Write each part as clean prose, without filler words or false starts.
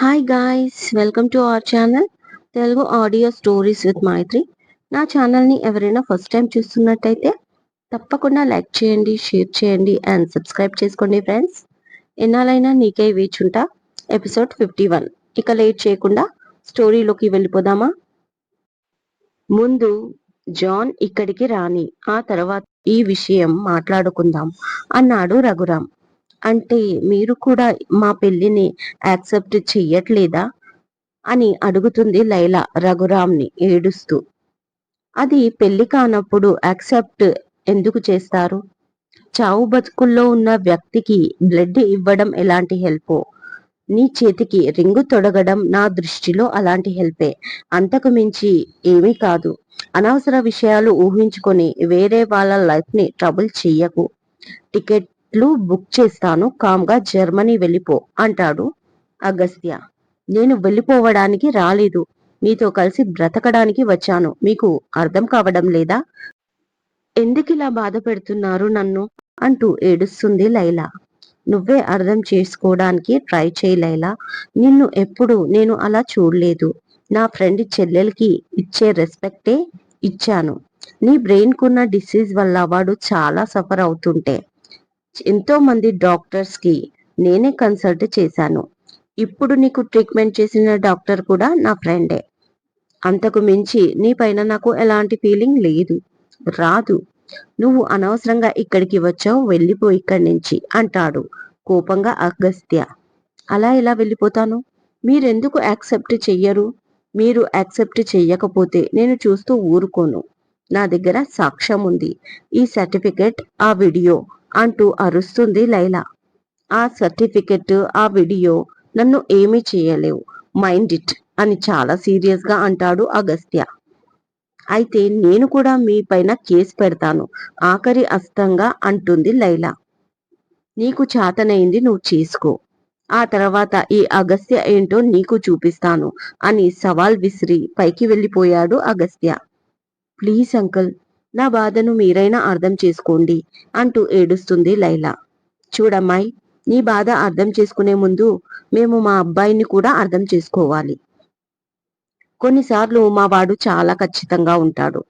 Hi guys, welcome to our channel Telugu audio stories with Maithri. నా ఛానల్ని ఎవరైనా ఫస్ట్ టైం చూస్తున్నట్టయితే తప్పకుండా లైక్ చేయండి, షేర్ చేయండి అండ్ సబ్స్క్రైబ్ చేసుకోండి ఫ్రెండ్స్. ఎన్నాళ్ళైనా నీకై వేచుంటా. ఎపిసోడ్ 51. ఇక లేట్ చేయకుండా స్టోరీలోకి వెళ్ళిపోదామా? ముందు జాన్ ఇక్కడికి రాని, ఆ తర్వాత ఈ విషయం మాట్లాడుకుందాం అన్నాడు రఘురాం. అంటే మీరు కూడా మా పెళ్లిని యాక్సెప్ట్ చెయ్యట్లేదా అని అడుగుతుంది లైలా రఘురాంని ఏడుస్తూ. అది పెళ్లి కానప్పుడు యాక్సెప్ట్ ఎందుకు చేస్తారు? చావు బతుకుల్లో ఉన్న వ్యక్తికి బ్లడ్ ఇవ్వడం ఎలాంటి హెల్పో, నీ చేతికి రింగు తొడగడం నా దృష్టిలో అలాంటి హెల్పే. అంతకు మించి ఏమీ కాదు. అనవసర విషయాలు ఊహించుకొని వేరే వాళ్ళ లైఫ్ ని ట్రబుల్ చెయ్యకు. టికెట్లు బుక్ చేస్తాను, కామ్గా జర్మనీ వెళ్ళిపో అంటాడు అగస్త్య. నేను వెళ్ళిపోవడానికి రాలేదు, మీతో కలిసి బ్రతకడానికి వచ్చాను. మీకు అర్థం కావడం లేదా? ఎందుకిలా బాధ పెడుతున్నారు నన్ను అంటూ ఏడుస్తుంది లైలా. నువ్వే అర్థం చేసుకోవడానికి ట్రై చేయి లైలా. నిన్ను ఎప్పుడు నేను అలా చూడలేదు. నా ఫ్రెండ్ చెల్లెలకి ఇచ్చే రెస్పెక్టే ఇచ్చాను. నీ బ్రెయిన్ కున్న డిసీజ్ వల్ల వాడు చాలా సఫర్ అవుతుంటే ఎంతో మంది డాక్టర్స్ కి నేనే కన్సల్ట్ చేశాను. ఇప్పుడు నీకు ట్రీట్మెంట్ చేసిన డాక్టర్ కూడా నా ఫ్రెండే. అంతకు మించి నీ పైన నాకు ఎలాంటి ఫీలింగ్ లేదు, రాదు. నువ్వు అనవసరంగా ఇక్కడికి వచ్చావు, వెళ్ళిపో ఇక్కడి నుంచి అంటాడు కోపంగా అగస్త్య. అలా ఎలా వెళ్ళిపోతాను? మీరెందుకు యాక్సెప్ట్ చెయ్యరు? మీరు యాక్సెప్ట్ చెయ్యకపోతే నేను చూస్తూ ఊరుకోను. నా దగ్గర సాక్ష్యం ఉంది, ఈ సర్టిఫికెట్, ఆ వీడియో అంటూ అరుస్తుంది లైలా. ఆ సర్టిఫికెట్, ఆ వీడియో నన్ను ఏమీ చేయలేవు, మైండ్ ఇట్ అని చాలా సీరియస్ గా అంటాడు అగస్త్య. అయితే నేను కూడా మీ పైన కేసు పెడతాను, ఆఖరి అస్తంగా అంటుంది లైలా. నీకు చాతనైంది నువ్వు చేసుకో, ఆ తర్వాత ఈ అగస్త్య ఏంటో నీకు చూపిస్తాను అని సవాల్ విసిరి పైకి వెళ్ళిపోయాడు అగస్త్య. ప్లీజ్ అంకుల్, నా బాధను మీరైనా అర్థం చేసుకోండి అంటూ ఏడుస్తుంది లైలా. చూడమ్మాయి, నీ బాధ అర్థం చేసుకునే ముందు మేము మా అబ్బాయిని కూడా అర్థం చేసుకోవాలి. కొన్నిసార్లు మా వాడు చాలా ఖచ్చితంగా ఉంటాడు.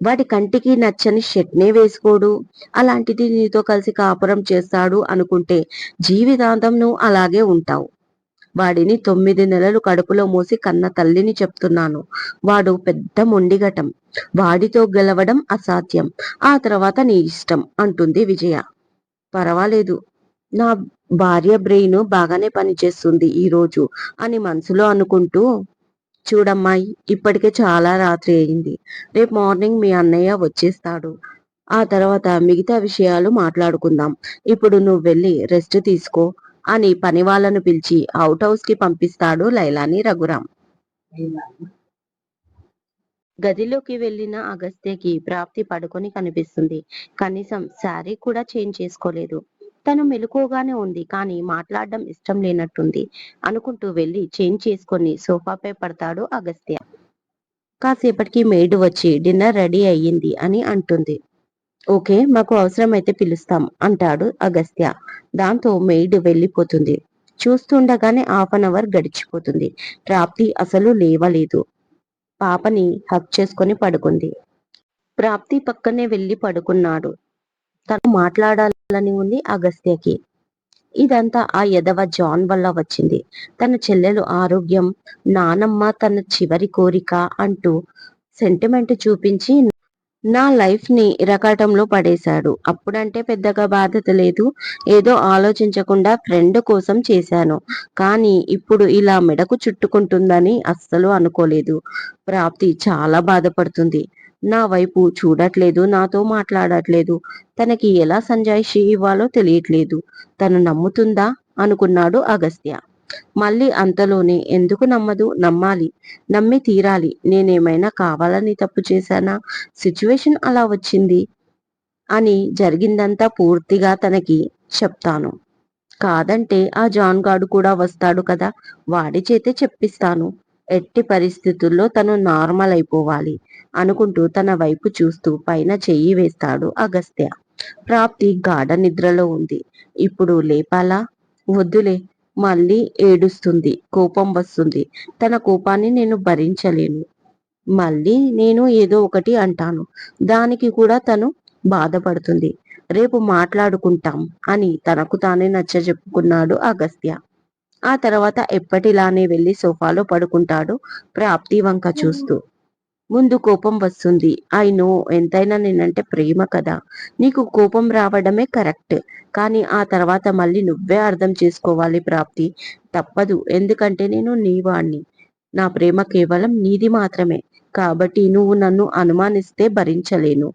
వాడి కంటికి నచ్చని షర్ట్నే వేసుకోడు. అలాంటిది నీతో కలిసి కాపురం చేస్తాడు అనుకుంటే జీవితాంతం నువ్వు అలాగే ఉంటావు. వాడిని 9 నెలలు కడుపులో మోసి కన్న తల్లిని చెప్తున్నాను. వాడు పెద్ద మొండిగటం. వాడితో గెలవడం అసాధ్యం. ఆ తర్వాత నీ ఇష్టం అంటుంది విజయ. పర్వాలేదు, నా భార్య బ్రెయిన్ బాగానే పనిచేస్తుంది ఈ రోజు అని మనసులో అనుకుంటూ, చూడమ్మాయి, ఇప్పటికే చాలా రాత్రి అయింది. రేపు మార్నింగ్ మీ అన్నయ్య వచ్చేస్తాడు. ఆ తర్వాత మిగతా విషయాలు మాట్లాడుకుందాం. ఇప్పుడు నువ్వు వెళ్ళి రెస్ట్ తీసుకో అని పని వాళ్ళను పిలిచి అవుట్ హౌస్ కి పంపిస్తాడు లైలాని రఘురాం. గదిలోకి వెళ్లిన అగస్త్యకి ప్రాప్తి పడుకొని కనిపిస్తుంది. కనీసం శారీ కూడా చేంజ్ చేసుకోలేదు. తను మెలకువగానే ఉంది, కానీ మాట్లాడడం ఇష్టం లేనట్టుంది అనుకుంటూ వెళ్లి చేంజ్ చేసుకొని సోఫాపై పడతాడు అగస్త్య. కాసేపటికి మెయిడ్ వచ్చి డిన్నర్ రెడీ అయ్యింది అని అంటుంది. ఓకే, మాకు అవసరమైతే పిలుస్తాం అంటాడు అగస్త్య. దాంతో మెయిడ్ వెళ్ళిపోతుంది. చూస్తుండగానే 1/2 అవర్ గడిచిపోతుంది. ప్రాప్తి అసలు లేవలేదు. పాపని హక్ చేసుకొని పడుకుంది. ప్రాప్తి పక్కనే వెళ్లి పడుకున్నాడు. తను మాట్లాడాలని ఉంది అగస్త్యకి. ఇదంతా ఆ ఎదవ జాన్ వల్ల వచ్చింది. తన చెల్లెలు ఆరోగ్యం, నానమ్మ తన చివరి కోరిక అంటూ సెంటిమెంట్ చూపించి నా లైఫ్ ని ఇరకాటంలో పడేశాడు. అప్పుడంటే పెద్దగా బాధ్యత లేదు, ఏదో ఆలోచించకుండా ఫ్రెండ్ కోసం చేశాను. కానీ ఇప్పుడు ఇలా మెడకు చుట్టుకుంటుందని అస్సలు అనుకోలేదు. ప్రాప్తి చాలా బాధపడుతుంది. నా వైపు చూడట్లేదు, నాతో మాట్లాడట్లేదు. తనకి ఎలా సంజాయిషి ఇవ్వాలో తెలియట్లేదు. తను నమ్ముతుందా అనుకున్నాడు అగస్త్య. మళ్ళీ అంతలోనే ఎందుకు నమ్మదు, నమ్మాలి, నమ్మి తీరాలి. నేనేమైనా కావాలని తప్పు చేశానా? సిచ్యువేషన్ అలా వచ్చింది అని జరిగిందంతా పూర్తిగా తనకి చెప్తాను. కాదంటే ఆ జాన్ గాడు కూడా వస్తాడు కదా, వాడి చేతే చెప్పిస్తాను. ఎట్టి పరిస్థితుల్లో తను నార్మల్ అయిపోవాలి అనుకుంటూ తన వైపు చూస్తూ పైన చెయ్యి వేస్తాడు అగస్త్య. ప్రాప్తి గాఢ నిద్రలో ఉంది. ఇప్పుడు లేపాలా? వద్దులే, మళ్ళీ ఏడుస్తుంది, కోపం వస్తుంది. తన కోపాన్ని నేను భరించలేను. మళ్ళీ నేను ఏదో ఒకటి అంటాను. దానికి కూడా తను బాధపడుతుంది. రేపు మాట్లాడుకుంటాం అని తనకు తానే నచ్చజెప్పుకున్నాడు అగస్త్య. ఆ తర్వాత ఎప్పటిలానే వెళ్లి సోఫాలో పడుకుంటాడు ప్రాప్తి వంక చూస్తూ. ముందు కోపం వస్తుంది. నో, ఎంతైనా నేనంటే ప్రేమ కదా. నీకు కోపం రావడమే కరెక్ట్. కానీ ఆ తర్వాత మళ్ళీ నువ్వే అర్థం చేసుకోవాలి ప్రాప్తి. తప్పదు. ఎందుకంటే నేను నీవాణ్ణి. నా ప్రేమ కేవలం నీది మాత్రమే. కాబట్టి నువ్వు నన్ను అనుమానిస్తే భరించలేను.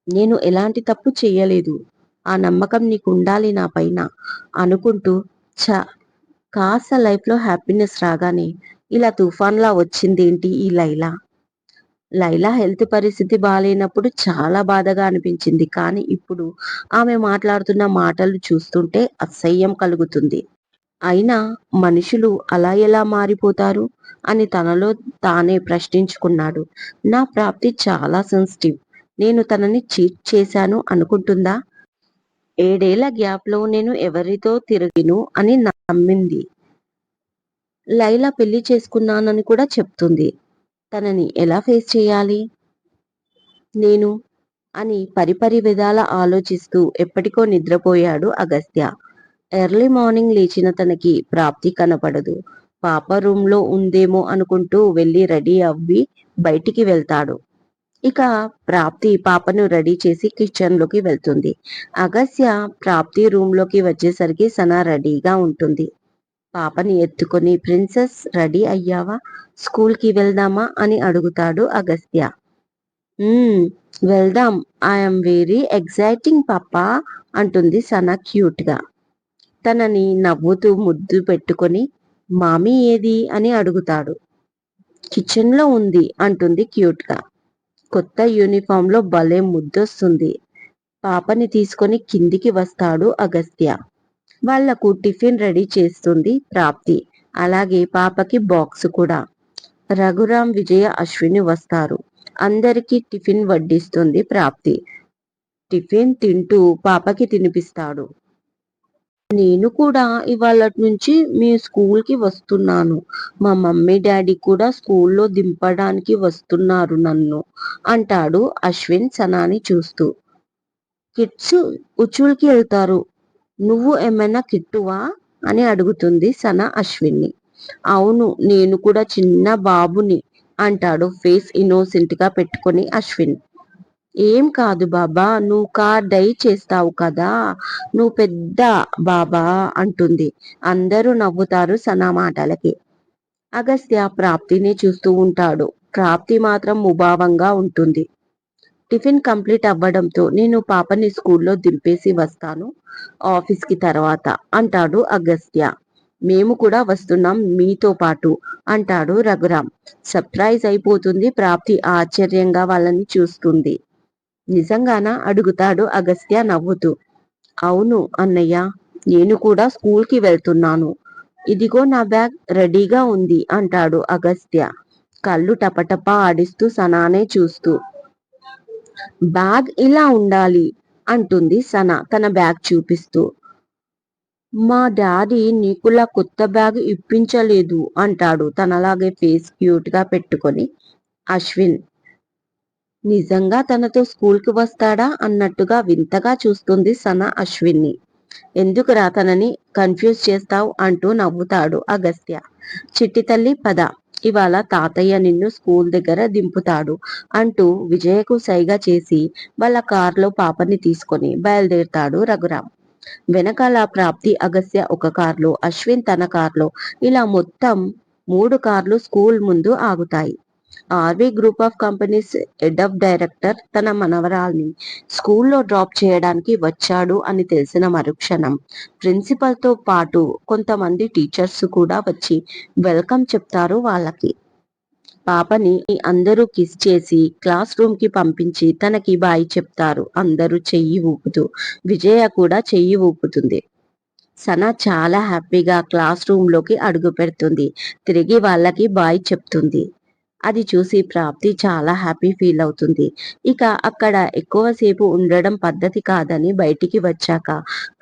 నేను ఎలాంటి తప్పు చెయ్యలేదు. ఆ నమ్మకం నీకుండాలి నా పైన అనుకుంటూ ఛ, కాస్త లైఫ్లో హ్యాపీనెస్ రాగానే ఇలా తుఫాన్లా వచ్చిందేంటి ఈ లైలా. లైలా హెల్త్ పరిస్థితి బాలేనప్పుడు చాలా బాధగా అనిపించింది. కానీ ఇప్పుడు ఆమె మాట్లాడుతున్న మాటలు చూస్తుంటే అసహ్యం కలుగుతుంది. అయినా మనుషులు అలా ఎలా మారిపోతారు అని తనలో తానే ప్రశ్నించుకున్నాడు. నా ప్రాప్తి చాలా సెన్సిటివ్. నేను తనని చీట్ చేశాను అనుకుంటుందా? 7 ఏళ్ల గ్యాప్లో నేను ఎవరితో తిరిగిను అని నమ్మింది. లైలా పెళ్లి చేసుకున్నానని కూడా చెప్తుంది. తనని ఎలా ఫేస్ చేయాలి నేను అని పరిపరి విధాల ఆలోచిస్తూ ఎప్పటికో నిద్రపోయాడు అగస్త్య. ఎర్లీ మార్నింగ్ లేచిన తనకి ప్రాప్తి కనపడదు. పాప రూమ్లో ఉందేమో అనుకుంటూ వెళ్ళి రెడీ అవ్వి బయటికి వెళ్తాడు. ఇక ప్రాప్తి పాపను రెడీ చేసి కిచెన్ లోకి వెళ్తుంది. అగస్త్య ప్రాప్తి రూమ్ లోకి వచ్చేసరికి సనా రెడీగా ఉంటుంది. పాపని ఎత్తుకొని ప్రిన్సెస్ రెడీ అయ్యావా, స్కూల్ కి వెళ్దామా అని అడుగుతాడు అగస్త్య. వెళ్దాం, ఐఎమ్ వెరీ ఎగ్జైటింగ్ పాపా అంటుంది సనా క్యూట్ గా. తనని నవ్వుతూ ముద్దు పెట్టుకొని మామీ ఏది అని అడుగుతాడు. కిచెన్ లో ఉంది అంటుంది క్యూట్ గా. కొత్త యూనిఫామ్ లో భలే ముద్దొస్తుంది. పాపని తీసుకొని కిందికి వస్తాడు అగస్త్య. వాళ్లకు టిఫిన్ రెడీ చేస్తుంది ప్రాప్తి. అలాగే పాపకి బాక్స్ కూడా. రఘురాం, విజయ, అశ్విని వస్తారు. అందరికీ టిఫిన్ వడ్డిస్తుంది ప్రాప్తి. టిఫిన్ తింటూ పాపకి తినిపిస్తాడు. నేను కూడా ఇవాళటి నుంచి మీ స్కూల్కి వస్తున్నాను. మా మమ్మీ డాడీ కూడా స్కూల్లో దింపడానికి వస్తున్నారు నన్ను అంటాడు అశ్విన్ సనాని చూస్తూ. కిడ్స్ ఉచ్చులకి వెళ్తారు, నువ్వు ఏమైనా కిట్టువా అని అడుగుతుంది సన అశ్విన్ని. అవును, నేను కూడా చిన్న బాబుని అంటాడు ఫేస్ ఇన్నోసెంట్ గా పెట్టుకొని అశ్విన్. ఏం కాదు బాబా, నువ్వు కార్ డై చేస్తావు కదా, నువ్వు పెద్ద బాబా అంటుంది. అందరూ నవ్వుతారు సనా మాటలకి. అగస్త్య ప్రాప్తిని చూస్తూ ఉంటాడు. ప్రాప్తి మాత్రం ముభావంగా ఉంటుంది. టిఫిన్ కంప్లీట్ అవ్వడంతో నేను పాపని స్కూల్లో దింపేసి వస్తాను ఆఫీస్కి తర్వాత అంటాడు అగస్త్య. మేము కూడా వస్తున్నాం మీతో పాటు అంటాడు రఘురాం. సర్ప్రైజ్ అయిపోతుంది ప్రాప్తి ఆశ్చర్యంగా వాళ్ళని చూస్తుంది. నిజంగానా అడుగుతాడు అగస్త్య నవ్వుతూ. అవును అన్నయ్య, నేను కూడా స్కూల్కి వెళ్తున్నాను. ఇదిగో నా బ్యాగ్ రెడీగా ఉంది అంటాడు అగస్త్య కళ్ళు టపటపా ఆడిస్తూ సనానే చూస్తూ. బ్యాగ్ ఇలా ఉండాలి అంటుంది సనా తన బ్యాగ్ చూపిస్తూ. మా డాడీ నీకులా కొత్త బ్యాగ్ ఇప్పించలేదు అంటాడు తనలాగే ఫేస్ క్యూట్ గా పెట్టుకొని అశ్విన్. నిజంగా తనతో స్కూల్కి వస్తాడా అన్నట్టుగా వింతగా చూస్తుంది సనా అశ్విన్ని. ఎందుకురా తనని కన్ఫ్యూజ్ చేస్తావు అంటూ నవ్వుతాడు అగస్త్య. చిట్టి తల్లి పద, ఇవాళ తాతయ్య నిన్ను స్కూల్ దగ్గర దింపుతాడు అంటూ విజయకు సైగా చేసి వాళ్ళ కార్లో పాపని తీసుకొని బయలుదేరుతాడు రఘురాం. వెనకాల ప్రాప్తి, అగస్త్య ఒక కార్లో, అశ్విన్ తన కార్లో, ఇలా మొత్తం 3 కార్లు స్కూల్ ముందు ఆగుతాయి. RV group of companies head of director తన మనవరాల్ని స్కూల్లో డ్రాప్ చేయడానికి వచ్చాడు అని తెలిసిన మరుక్షణం ప్రిన్సిపల్ తో పాటు కొంతమంది టీచర్స్ కూడా వచ్చి వెల్కమ్ చెప్తారు వాళ్ళకి. పాపని అందరూ కిస్ చేసి క్లాస్ రూమ్ కి పంపించి తనకి బాయ్ చెప్తారు అందరూ చెయ్యి ఊపుతూ. విజయ కూడా చెయ్యి ఊపుతుంది. సనా చాలా హ్యాపీగా క్లాస్ రూమ్ లోకి అడుగు పెడుతుంది. తిరిగి వాళ్ళకి బాయ్ చెప్తుంది. అది చూసి ప్రాప్తి చాలా హ్యాపీ ఫీల్ అవుతుంది. ఇక అక్కడ ఎక్కువసేపు ఉండడం పద్ధతి కాదని బయటికి వచ్చాక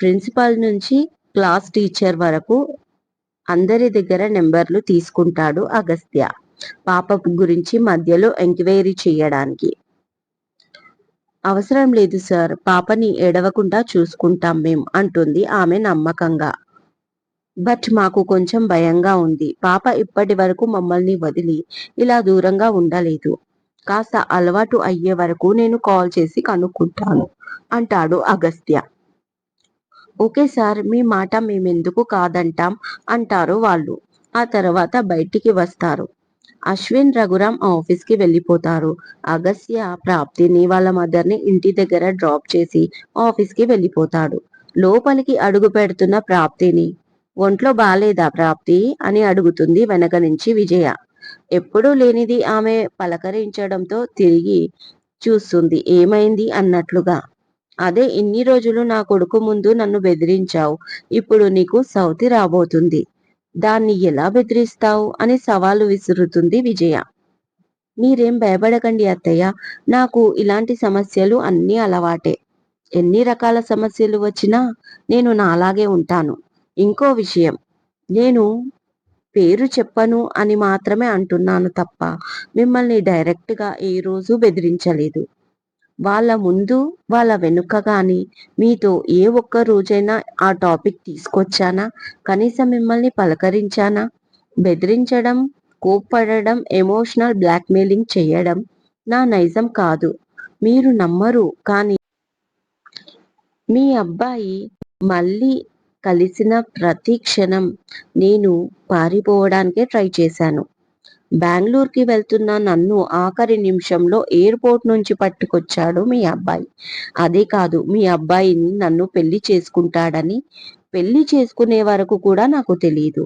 ప్రిన్సిపాల్ నుంచి క్లాస్ టీచర్ వరకు అందరి దగ్గర నెంబర్లు తీసుకుంటాడు అగస్త్య, పాప గురించి మధ్యలో ఎంక్వైరీ చేయడానికి. అవసరం లేదు సార్, పాపని ఏడవకుండా చూసుకుంటాం మేం అంటుంది ఆమె నమ్మకంగా. బట్ మాకు కొంచెం భయంగా ఉంది. పాప ఇప్పటి వరకు మమ్మల్ని వదిలి ఇలా దూరంగా ఉండలేదు. కాస్త అలవాటు అయ్యే వరకు నేను కాల్ చేసి కనుక్కుంటాను అంటాడు అగస్త్య. ఓకే సార్, మీ మాట మేమెందుకు కాదంటాం అంటారు వాళ్ళు. ఆ తర్వాత బయటికి వస్తారు. అశ్విన్, రఘురాం ఆఫీస్ కి వెళ్ళిపోతారు. అగస్త్య ప్రాప్తిని వాళ్ళ మదర్ని ఇంటి దగ్గర డ్రాప్ చేసి ఆఫీస్ కి వెళ్ళిపోతాడు. లోపలికి అడుగు పెడుతున్న ప్రాప్తిని, ఒంట్లో బాలేదా ప్రాప్తి అని అడుగుతుంది వెనక నుంచి విజయ. ఎప్పుడూ లేనిది ఆమె పలకరించడంతో తిరిగి చూస్తుంది, ఏమైంది అన్నట్లుగా. అదే ఇన్ని రోజులు నా కొడుకు ముందు నన్ను బెదిరించావు, ఇప్పుడు నీకు సౌతి రాబోతుంది, దాన్ని ఎలా బెదిరిస్తావు అని సవాలు విసురుతుంది విజయ. మీరేం భయపడకండి అత్తయ్య, నాకు ఇలాంటి సమస్యలు అన్నీ అలవాటే. ఎన్ని రకాల సమస్యలు వచ్చినా నేను నాలాగే ఉంటాను. ఇంకో విషయం, నేను పేరు చెప్పను అని మాత్రమే అంటున్నాను తప్ప మిమ్మల్ని డైరెక్ట్గా ఏ రోజు బెదిరించలేదు. వాళ్ళ ముందు వాళ్ళ వెనుక గాని మీతో ఏ ఒక్క రోజైనా ఆ టాపిక్ తీసుకొచ్చానా? కనీసం మిమ్మల్ని పలకరించానా? బెదిరించడం, కోప్పడడం, ఎమోషనల్ బ్లాక్మెయిలింగ్ చేయడం నా నైజం కాదు. మీరు నమ్మరు కానీ మీ అబ్బాయి మళ్ళీ కలిసిన ప్రతి క్షణం నేను పారిపోవడానికే ట్రై చేశాను. బెంగళూరుకి వెళ్తున్న నన్ను ఆఖరి నిమిషంలో ఎయిర్పోర్ట్ నుంచి పట్టుకొచ్చాడు మీ అబ్బాయి. అదే కాదు, మీ అబ్బాయిని నన్ను పెళ్లి చేసుకుంటాడని పెళ్లి చేసుకునే వరకు కూడా నాకు తెలియదు.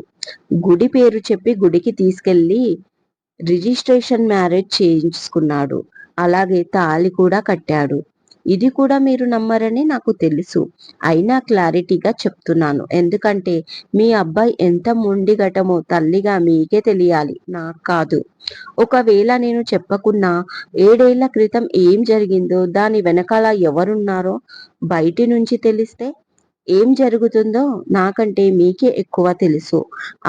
గుడి పేరు చెప్పి గుడికి తీసుకెళ్లి రిజిస్ట్రేషన్ మ్యారేజ్ చేయించుకున్నాడు. అలాగే తాళి కూడా కట్టాడు. ఇది కూడా మీరు నమ్మరని నాకు తెలుసు. అయినా క్లారిటీగా చెప్తున్నాను, ఎందుకంటే మీ అబ్బాయి ఎంత మొండిగటమో తల్లిగా మీకే తెలియాలి, నాకు కాదు. ఒకవేళ నేను చెప్పకున్నా 7 ఏళ్ల క్రితం ఏం జరిగిందో, దాని వెనకాల ఎవరున్నారో బయటి నుంచి తెలిస్తే ఏం జరుగుతుందో నాకంటే మీకే ఎక్కువ తెలుసు.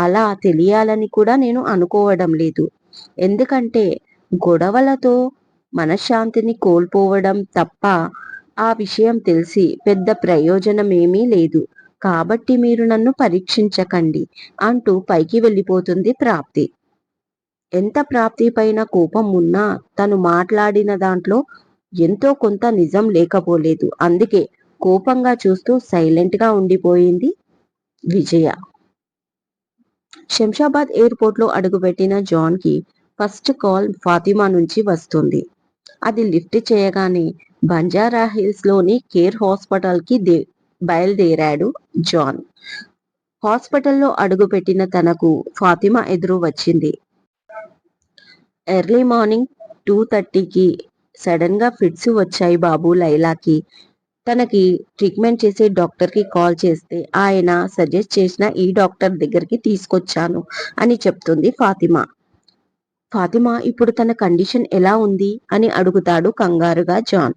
అలా తెలియాలని కూడా నేను అనుకోవడం లేదు. ఎందుకంటే గొడవలతో మనశ్శాంతిని కోల్పోవడం తప్ప ఆ విషయం తెలిసి పెద్ద ప్రయోజనమేమీ లేదు. కాబట్టి మీరు నన్ను పరీక్షించకండి అంటూ పైకి వెళ్ళిపోతుంది ప్రాప్తి. ఎంత ప్రాప్తి పైన కోపం ఉన్నా తను మాట్లాడిన దాంట్లో ఎంతో కొంత నిజం లేకపోలేదు. అందుకే కోపంగా చూస్తూ సైలెంట్ గా ఉండిపోయింది విజయ. శంషాబాద్ ఎయిర్పోర్ట్ లో అడుగుపెట్టిన జాన్ కి ఫస్ట్ కాల్ ఫాతిమా నుంచి వస్తుంది. అది లిఫ్ట్ చేయగానే బంజారా హిల్స్ లోని కేర్ హాస్పిటల్ కి బయలుదేరాడు జాన్. హాస్పిటల్లో అడుగుపెట్టిన తనకు ఫాతిమా ఎదురు వచ్చింది. ఎర్లీ మార్నింగ్ 2:30కి సడన్ గా ఫిట్స్ వచ్చాయి బాబు లైలాకి. తనకి ట్రీట్మెంట్ చేసే డాక్టర్ కి కాల్ చేస్తే ఆయన సజెస్ట్ చేసిన ఈ డాక్టర్ దగ్గరికి తీసుకొచ్చాను అని చెప్తుంది ఫాతిమా. ఫాతిమా, ఇప్పుడు తన కండిషన్ ఎలా ఉంది అని అడుగుతాడు కంగారుగా జాన్.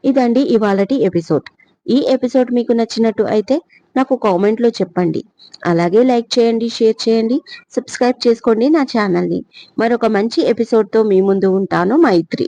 ఇదండి ఇవాళటి ఎపిసోడ్. ఈ ఎపిసోడ్ మీకు నచ్చినట్టు అయితే నాకు కామెంట్ లో చెప్పండి. అలాగే లైక్ చేయండి, షేర్ చేయండి, సబ్స్క్రైబ్ చేసుకోండి నా ఛానల్ని. మరొక మంచి ఎపిసోడ్ తో మీ ముందు ఉంటాను. మైత్రి.